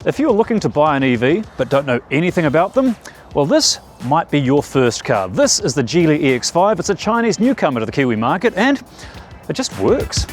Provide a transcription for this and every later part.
If you're looking to buy an EV but don't know anything about them, well, this might be your first car. This is the Geely EX5. It's a Chinese newcomer to the Kiwi market and it just works.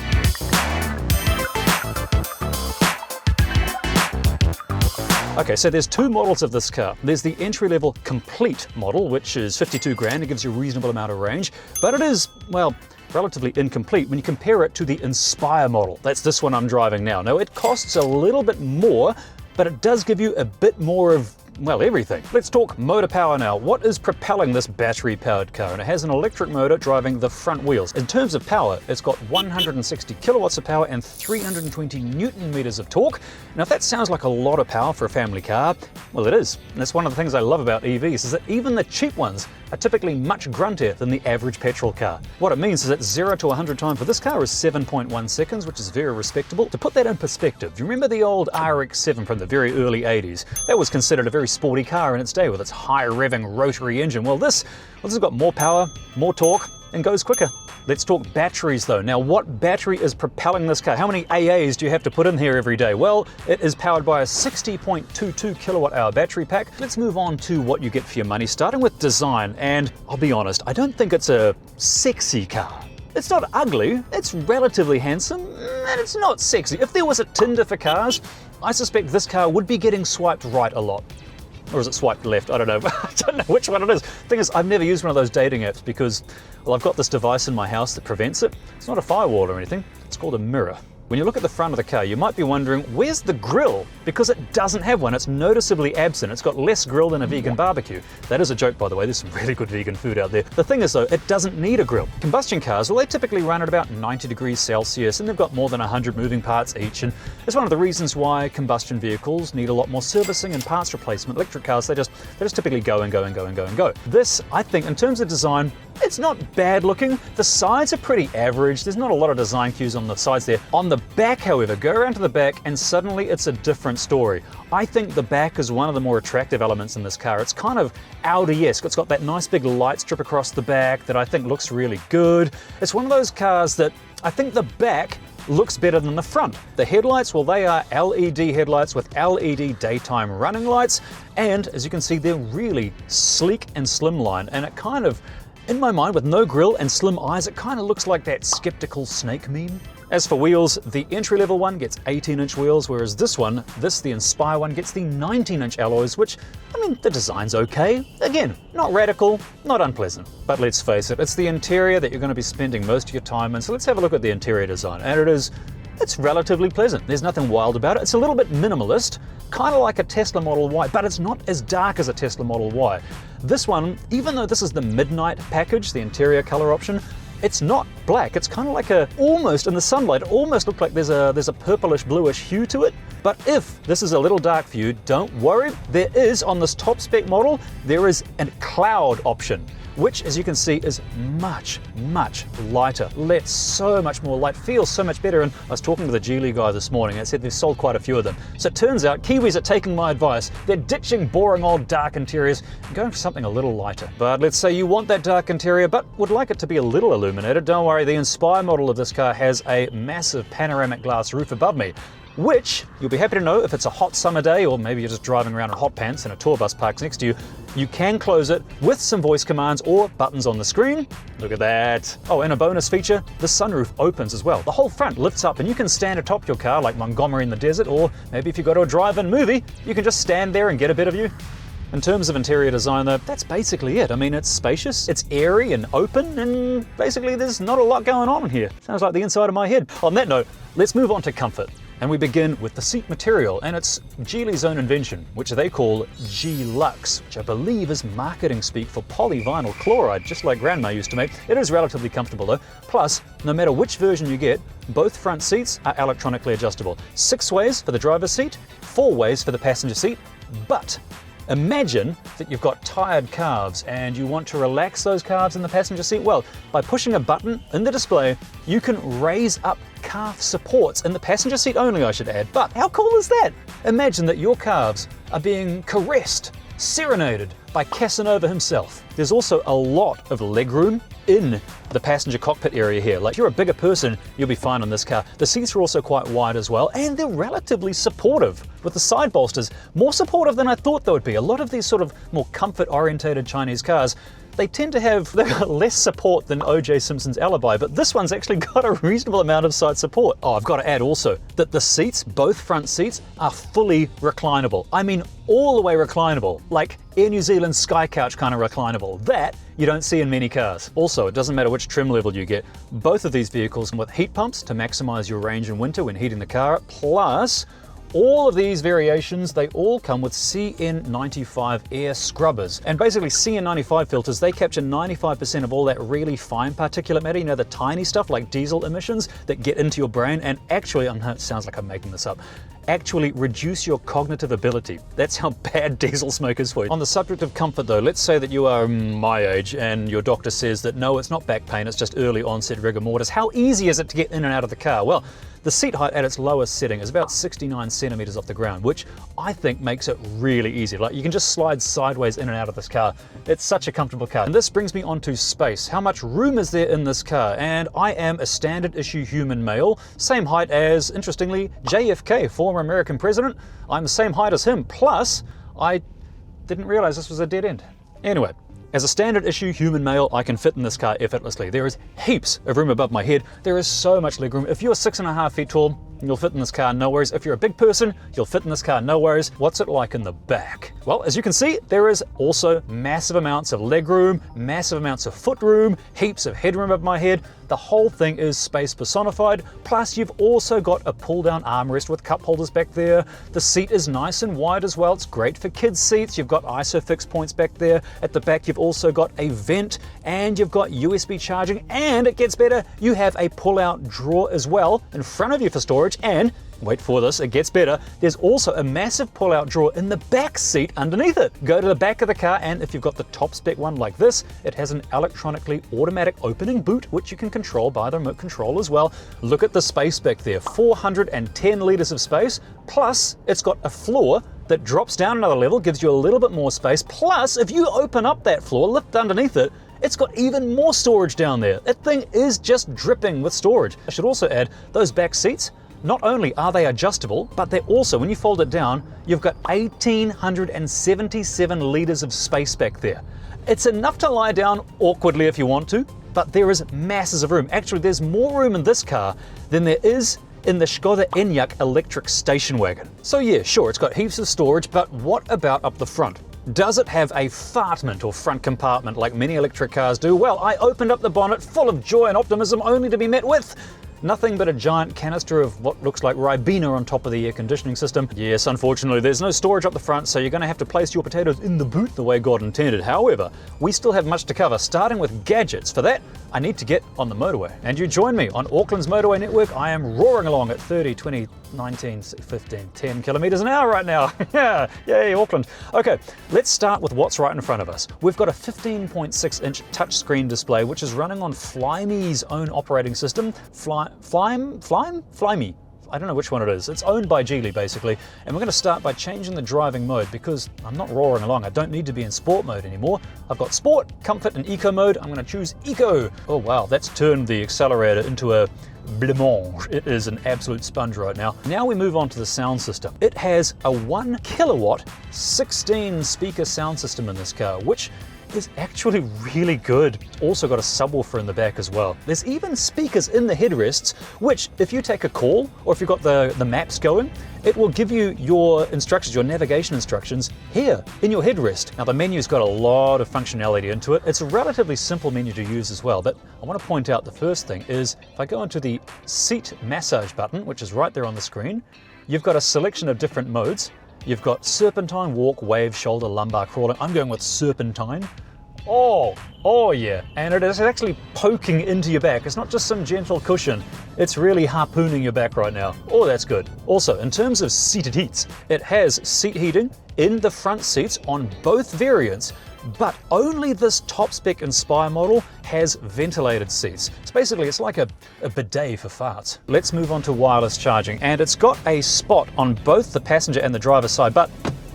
Okay, so there's two models of this car. There's the entry-level complete model, which is 52 grand. It gives you a reasonable amount of range, but it is, well, relatively incomplete when you compare it to the Inspire model. That's this one I'm driving now. Now, it costs a little bit more, but it does give you a bit more of, well, everything. Let's talk motor power now. What is propelling this battery-powered car? And it has an electric motor driving the front wheels. In terms of power, it's got 160 kilowatts of power and 320 newton meters of torque. Now, if that sounds like a lot of power for a family car, well, it is. And that's one of the things I love about EVs, is that even the cheap ones are typically much gruntier than the average petrol car. What it means is that 0 to 100 time for this car is 7.1 seconds, which is very respectable. To put that in perspective, do you remember the old RX-7 from the very early 80s? That was considered a very sporty car in its day with its high revving rotary engine. Well, this has got more power, more torque, and goes quicker. Let's talk batteries though. Now, what battery is propelling this car? How many AAs do you have to put in here every day? Well, it is powered by a 60.22 kilowatt hour battery pack. Let's move on to what you get for your money, starting with design. And I'll be honest, I don't think it's a sexy car. It's not ugly, it's relatively handsome, and it's not sexy. If there was a Tinder for cars, I suspect this car would be getting swiped right a lot. Or is it swiped left? I don't know. I don't know which one it is. Thing is, I've never used one of those dating apps because, well, I've got this device in my house that prevents it. It's not a firewall or anything. It's called a mirror. When you look at the front of the car, you might be wondering, where's the grille? Because it doesn't have one. It's noticeably absent. It's got less grille than a vegan barbecue. That is a joke, by the way. There's some really good vegan food out there. The thing is, though, it doesn't need a grille. Combustion cars, well, they typically run at about 90 degrees Celsius, and they've got more than 100 moving parts each. And it's one of the reasons why combustion vehicles need a lot more servicing and parts replacement. Electric cars, they just typically go and go and go and go and go. This, I think, in terms of design, it's not bad looking. The sides are pretty average. There's not a lot of design cues on the sides there. On the back, however, go around to the back and suddenly it's a different story. I think the back is one of the more attractive elements in this car. It's kind of Audi-esque. It's got that nice big light strip across the back that I think looks really good. It's one of those cars that I think the back looks better than the front. The headlights, well, they are LED headlights with LED daytime running lights. And as you can see, they're really sleek and slimline. And it kind of, in my mind, with no grille and slim eyes, it kind of looks like that skeptical snake meme. As for wheels, the entry-level one gets 18-inch wheels, whereas this one, the Inspire one, gets the 19-inch alloys, which, I mean, the design's okay. Again, not radical, not unpleasant. But let's face it, it's the interior that you're going to be spending most of your time in, so let's have a look at the interior design. And it's relatively pleasant. There's nothing wild about it. It's a little bit minimalist, kind of like a Tesla Model Y, but it's not as dark as a Tesla Model Y. This one, even though this is the midnight package, the interior color option, it's not black. It's kind of like almost in the sunlight, it almost looks like there's a purplish bluish hue to it. But if this is a little dark for you, don't worry. There is, on this top spec model, there is a cloud option, which, as you can see, is much, much lighter. Lets so much more light, feels so much better. And I was talking to the Geely guy this morning, and said they've sold quite a few of them. So it turns out Kiwis are taking my advice. They're ditching boring old dark interiors and going for something a little lighter. But let's say you want that dark interior, but would like it to be a little illuminated. Don't worry, the Inspire model of this car has a massive panoramic glass roof above me, which you'll be happy to know if it's a hot summer day, or maybe you're just driving around in hot pants and a tour bus parks next to you, you can close it with some voice commands or buttons on the screen. Look at that. Oh, and a bonus feature, the sunroof opens as well. The whole front lifts up and you can stand atop your car like Montgomery in the desert, or maybe if you go to a drive-in movie, you can just stand there and get a better view. In terms of interior design though, that's basically it. I mean, it's spacious, it's airy and open, and basically there's not a lot going on in here. Sounds like the inside of my head. On that note, let's move on to comfort. And we begin with the seat material, and it's Geely's own invention, which they call G-Lux, which I believe is marketing speak for polyvinyl chloride, just like Grandma used to make. It is relatively comfortable though. Plus, no matter which version you get, both front seats are electronically adjustable. 6 ways for the driver's seat, 4 ways for the passenger seat, but imagine that you've got tired calves and you want to relax those calves in the passenger seat. Well, by pushing a button in the display, you can raise up calf supports in the passenger seat only, I should add. But how cool is that? Imagine that your calves are being caressed, serenaded by Casanova himself. There's also a lot of legroom in the passenger cockpit area here. Like, if you're a bigger person, you'll be fine on this car. The seats are also quite wide as well, and they're relatively supportive with the side bolsters. More supportive than I thought they would be. A lot of these sort of more comfort-orientated Chinese cars, they tend to have less support than O.J. Simpson's Alibi, but this one's actually got a reasonable amount of side support. Oh, I've got to add also that the seats, both front seats, are fully reclinable. I mean, all the way reclinable, like Air New Zealand Sky Couch kind of reclinable. That you don't see in many cars. Also, it doesn't matter which trim level you get. Both of these vehicles come with heat pumps to maximize your range in winter when heating the car, plus all of these variations, they all come with CN95 air scrubbers. And basically CN95 filters, they capture 95% of all that really fine particulate matter, you know, the tiny stuff like diesel emissions that get into your brain and actually, it sounds like I'm making this up, actually reduce your cognitive ability. That's how bad diesel smoke is for you. On the subject of comfort though, let's say that you are my age and your doctor says that no, it's not back pain, it's just early onset rigor mortis. How easy is it to get in and out of the car? Well, the seat height at its lowest setting is about 69 centimeters off the ground, which I think makes it really easy. Like, you can just slide sideways in and out of this car. It's such a comfortable car. And this brings me on to space. How much room is there in this car? And I am a standard issue human male, same height as, interestingly, JFK, former American president. I'm the same height as him, plus I didn't realize this was a dead end. Anyway, as a standard issue human male, I can fit in this car effortlessly. There is heaps of room above my head. There is so much legroom. If you're 6.5 feet tall, you'll fit in this car, no worries. If you're a big person, you'll fit in this car, no worries. What's it like in the back? Well, as you can see, there is also massive amounts of legroom, massive amounts of footroom, heaps of headroom above my head. The whole thing is space personified. Plus, you've also got a pull-down armrest with cup holders back there. The seat is nice and wide as well. It's great for kids' seats. You've got ISOFIX points back there. At the back, you've also got a vent and you've got USB charging. And it gets better, you have a pull-out drawer as well in front of you for storage. And wait for this, it gets better. There's also a massive pull-out drawer in the back seat underneath it. Go to the back of the car, and if you've got the top spec one like this, it has an electronically automatic opening boot, which you can control by the remote control as well. Look at the space back there, 410 liters of space, plus it's got a floor that drops down another level, gives you a little bit more space. Plus, if you open up that floor, lift underneath it, it's got even more storage down there. That thing is just dripping with storage. I should also add, those back seats, not only are they adjustable, but they're also, when you fold it down, you've got 1,877 liters of space back there. It's enough to lie down awkwardly if you want to, but there is masses of room. Actually, there's more room in this car than there is in the Skoda Enyaq electric station wagon. So yeah, sure, it's got heaps of storage, but what about up the front? Does it have a fartment or front compartment like many electric cars do? Well, I opened up the bonnet full of joy and optimism only to be met with nothing but a giant canister of what looks like Ribena on top of the air conditioning system. Yes, unfortunately, there's no storage up the front, so you're going to have to place your potatoes in the boot the way God intended. However, we still have much to cover, starting with gadgets. For that, I need to get on the motorway. And you join me on Auckland's motorway network. I am roaring along at 30, 20, 19, 15, 10 kilometers an hour right now. Yeah, yay, Auckland. Okay, let's start with what's right in front of us. We've got a 15.6-inch touchscreen display, which is running on Flyme's own operating system. Flyme? I don't know which one it is. It's owned by Geely, basically. And we're going to start by changing the driving mode because I'm not roaring along. I don't need to be in sport mode anymore. I've got sport, comfort, and eco mode. I'm going to choose eco. Oh wow, that's turned the accelerator into a blancmange. It is an absolute sponge right now. Now we move on to the sound system. It has a 1 kilowatt, 16 speaker sound system in this car, which is actually really good. Also got a subwoofer in the back as well. There's even speakers in the headrests, which if you take a call or if you've got the maps going, it will give you your instructions, your navigation instructions here in your headrest. Now the menu's got a lot of functionality into it. It's a relatively simple menu to use as well, but I want to point out the first thing is if I go into the seat massage button, which is right there on the screen, you've got a selection of different modes. You've got serpentine, walk, wave, shoulder, lumbar, crawling. I'm going with serpentine. Oh yeah, and it is actually poking into your back. It's not just some gentle cushion, it's really harpooning your back right now. Oh, that's good. Also, in terms of seated heats, it has seat heating in the front seats on both variants, but only this top spec Inspire model has ventilated seats. So basically it's like a bidet for farts. Let's move on to wireless charging, and it's got a spot on both the passenger and the driver's side, but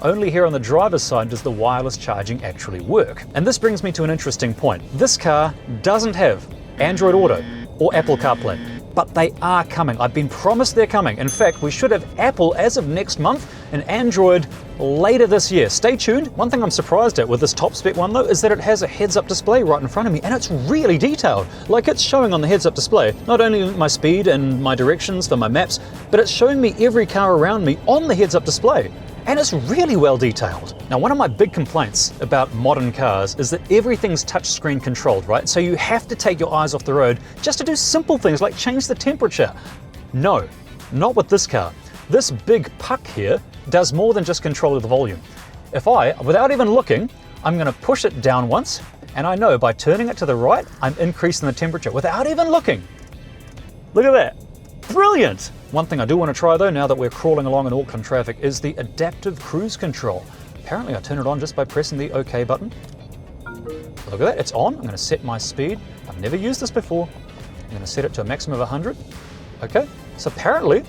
Only here on the driver's side does the wireless charging actually work. And this brings me to an interesting point. This car doesn't have Android Auto or Apple CarPlay, but they are coming. I've been promised they're coming. In fact, we should have Apple as of next month and Android later this year. Stay tuned. One thing I'm surprised at with this top spec one though is that it has a heads-up display right in front of me, and it's really detailed. Like, it's showing on the heads-up display not only my speed and my directions for my maps, but it's showing me every car around me on the heads-up display. And it's really well detailed. Now, one of my big complaints about modern cars is that everything's touchscreen controlled, right? So you have to take your eyes off the road just to do simple things like change the temperature. No, not with this car. This big puck here does more than just control the volume. If I, without even looking, I'm gonna push it down once, and I know by turning it to the right, I'm increasing the temperature without even looking. Look at that. Brilliant! One thing I do want to try though, now that we're crawling along in Auckland traffic, is the adaptive cruise control. Apparently I turn it on just by pressing the OK button. Look at that, it's on. I'm going to set my speed. I've never used this before. I'm going to set it to a maximum of 100. Okay, so apparently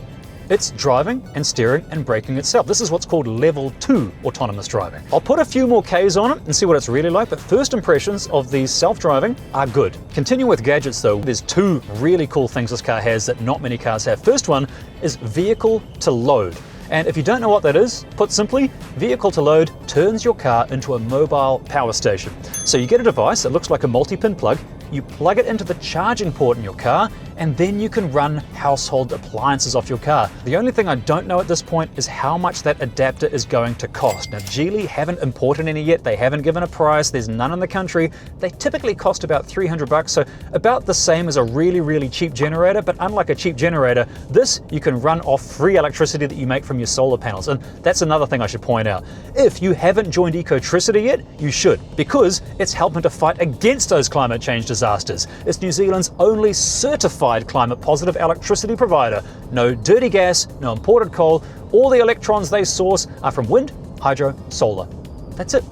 it's driving and steering and braking itself. This is what's called level 2 autonomous driving. I'll put a few more Ks on it and see what it's really like, but first impressions of the self-driving are good. Continuing with gadgets though, there's two really cool things this car has that not many cars have. First one is vehicle to load. And if you don't know what that is, put simply, vehicle to load turns your car into a mobile power station. So you get a device that looks like a multi-pin plug, you plug it into the charging port in your car, and then you can run household appliances off your car. The only thing I don't know at this point is how much that adapter is going to cost. Now, Geely haven't imported any yet. They haven't given a price. There's none in the country. They typically cost about $300, so about the same as a really, really cheap generator. But unlike a cheap generator, this you can run off free electricity that you make from your solar panels. And that's another thing I should point out. If you haven't joined Ecotricity yet, you should, because it's helping to fight against those climate change disasters. It's New Zealand's only certified climate positive electricity provider. No dirty gas, no imported coal. All the electrons they source are from wind, hydro, solar. That's it.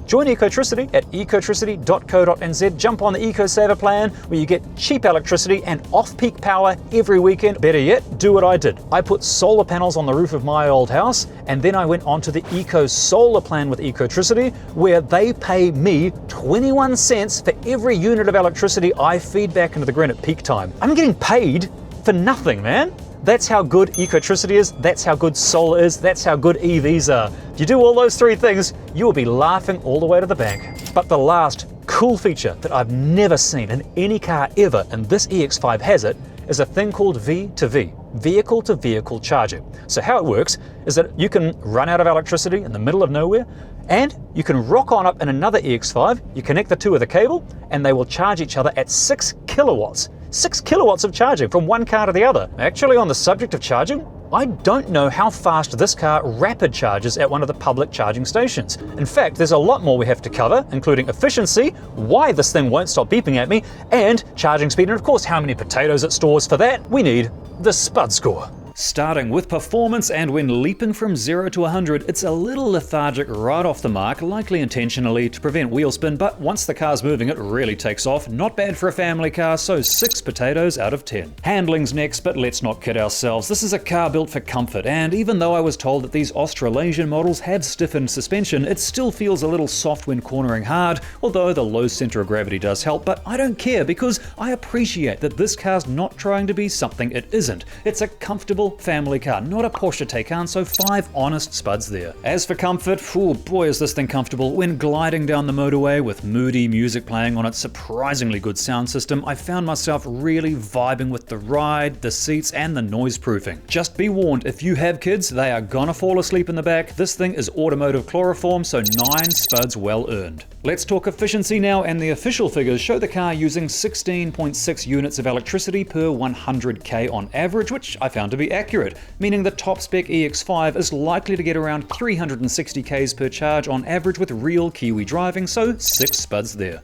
Join Ecotricity at ecotricity.co.nz. Jump on the EcoSaver plan where you get cheap electricity and off-peak power every weekend. Better yet, do what I did. I put solar panels on the roof of my old house, and then I went onto the Eco Solar plan with Ecotricity, where they pay me 21 cents for every unit of electricity I feed back into the grid at peak time. I'm getting paid for nothing, man. That's how good Ecotricity is, that's how good solar is, that's how good EVs are. If you do all those three things, you will be laughing all the way to the bank. But the last cool feature that I've never seen in any car ever, and this EX5 has it, is a thing called V2V, vehicle to vehicle charging. So how it works is that you can run out of electricity in the middle of nowhere, and you can rock on up in another EX5, you connect the two with a cable, and they will charge each other at 6 kilowatts. 6 kilowatts of charging from one car to the other. Actually, on the subject of charging, I don't know how fast this car rapid charges at one of the public charging stations. In fact, there's a lot more we have to cover, including efficiency, why this thing won't stop beeping at me, and charging speed, and of course how many potatoes it stores. For that, we need the Spud Score. Starting with performance, and when leaping from 0 to 100, it's a little lethargic right off the mark, likely intentionally to prevent wheel spin, but once the car's moving it really takes off. Not bad for a family car, so 6 potatoes out of 10. Handling's next, but let's not kid ourselves. This is a car built for comfort, and even though I was told that these Australasian models have stiffened suspension, it still feels a little soft when cornering hard, although the low center of gravity does help. But I don't care, because I appreciate that this car's not trying to be something it isn't. It's a comfortable family car, not a Porsche Taycan, so 5 honest spuds there. As for comfort, oh boy is this thing comfortable. When gliding down the motorway with moody music playing on its surprisingly good sound system, I found myself really vibing with the ride, the seats, and the noise proofing. Just be warned, if you have kids, they are gonna fall asleep in the back. This thing is automotive chloroform, so 9 spuds well earned. Let's talk efficiency now, and the official figures show the car using 16.6 units of electricity per 100k on average, which I found to be accurate, meaning the top spec EX5 is likely to get around 360 k's per charge on average with real Kiwi driving, so 6 spuds there.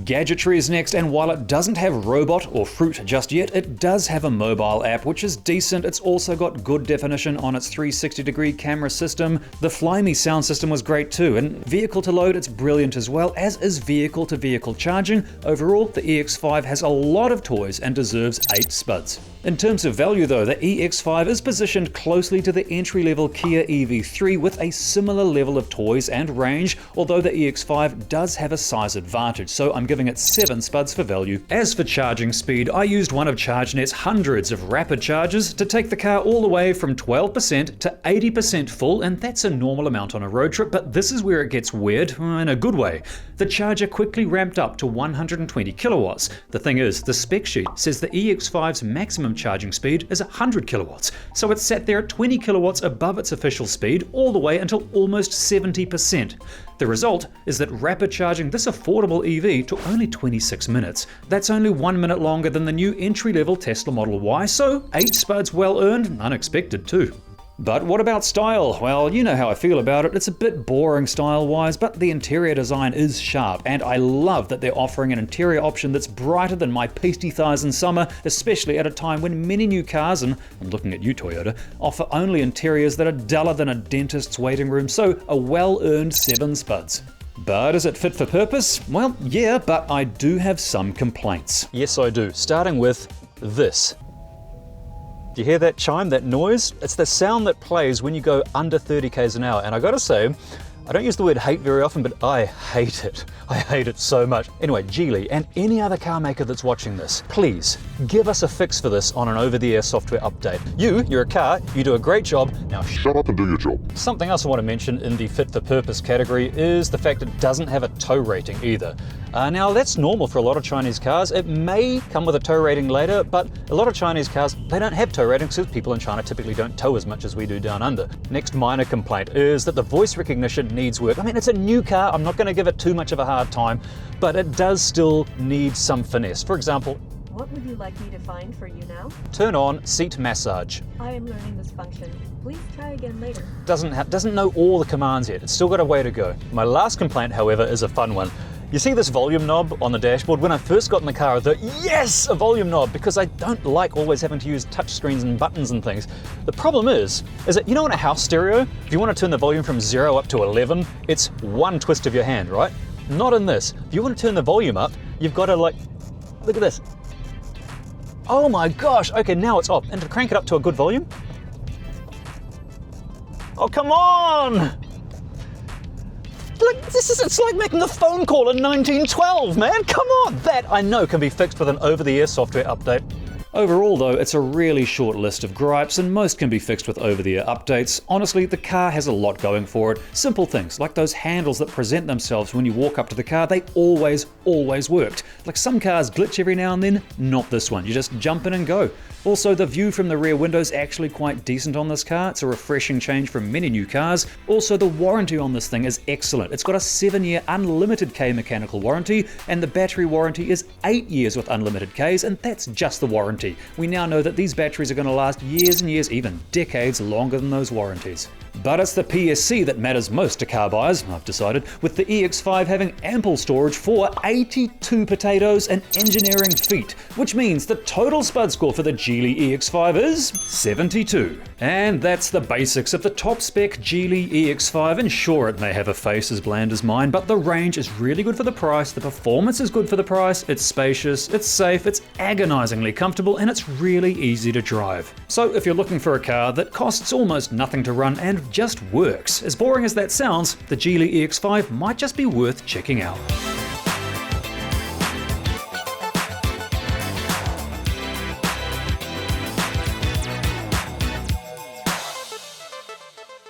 Gadgetry is next, and while it doesn't have robot or fruit just yet, it does have a mobile app, which is decent. It's also got good definition on its 360-degree camera system. The Fly Me sound system was great too, and vehicle to load, it's brilliant as well, as is vehicle to vehicle charging. Overall, the EX5 has a lot of toys and deserves 8 spuds. In terms of value though, the EX5 is positioned closely to the entry-level Kia EV3 with a similar level of toys and range, although the EX5 does have a size advantage, so I'm giving it 7 spuds for value. As for charging speed, I used one of ChargeNet's hundreds of rapid chargers to take the car all the way from 12% to 80% full, and that's a normal amount on a road trip, but this is where it gets weird, in a good way. The charger quickly ramped up to 120 kilowatts. The thing is, the spec sheet says the EX5's maximum charging speed is 100 kilowatts, so it sat there at 20 kilowatts above its official speed all the way until almost 70%. The result is that rapid charging this affordable EV took only 26 minutes. That's only 1 minute longer than the new entry-level Tesla Model Y, so 8 spuds well earned, unexpected too. But what about style? Well, you know how I feel about it. It's a bit boring style-wise, but the interior design is sharp, and I love that they're offering an interior option that's brighter than my pasty thighs in summer, especially at a time when many new cars, and I'm looking at you Toyota, offer only interiors that are duller than a dentist's waiting room, so a well-earned 7 spuds. But is it fit for purpose? Well, yeah, but I do have some complaints. Yes, I do, starting with this. Do you hear that chime, that noise? It's the sound that plays when you go under 30 k's an hour, and I gotta say, I don't use the word hate very often, but I hate it. I hate it so much. Anyway, Geely and any other car maker that's watching this, please give us a fix for this on an over-the-air software update. You're a car, you do a great job, now shut up and do your job. Something else I want to mention in the fit for purpose category is the fact it doesn't have a tow rating either. Now that's normal for a lot of Chinese cars. It may come with a tow rating later, but a lot of Chinese cars, they don't have tow ratings because people in China typically don't tow as much as we do down under. Next minor complaint is that the voice recognition needs work. I mean, it's a new car, I'm not going to give it too much of a hard time, but it does still need some finesse. For example, what would you like me to find for you now? Turn on seat massage. I am learning this function. Please try again later. Doesn't know all the commands yet. It's still got a way to go. My last complaint, however, is a fun one. You see this volume knob on the dashboard? When I first got in the car, I thought, yes, a volume knob, because I don't like always having to use touch screens and buttons and things. The problem is that, you know, in a house stereo, if you want to turn the volume from 0 up to 11, it's one twist of your hand, right? Not in this. If you want to turn the volume up, you've got to look at this. Oh my gosh, okay, now it's up. And to crank it up to a good volume? Oh, come on! Look, it's like making a phone call in 1912, man, come on! That, I know, can be fixed with an over-the-air software update. Overall though, it's a really short list of gripes, and most can be fixed with over-the-air updates. Honestly, the car has a lot going for it. Simple things, like those handles that present themselves when you walk up to the car, they always worked. Like some cars glitch every now and then, not this one. You just jump in and go. Also, the view from the rear window is actually quite decent on this car. It's a refreshing change from many new cars. Also, the warranty on this thing is excellent. It's got a 7-year unlimited K mechanical warranty, and the battery warranty is 8 years with unlimited Ks, and that's just the warranty. We now know that these batteries are going to last years and years, even decades longer than those warranties. But it's the PSC that matters most to car buyers, I've decided, with the EX5 having ample storage for 82 potatoes and engineering feet, which means the total spud score for the Geely EX5 is 72. And that's the basics of the top spec Geely EX5, and sure, it may have a face as bland as mine, but the range is really good for the price, the performance is good for the price, it's spacious, it's safe, it's agonizingly comfortable, and it's really easy to drive. So if you're looking for a car that costs almost nothing to run and just works, as boring as that sounds, the Geely EX5 might just be worth checking out.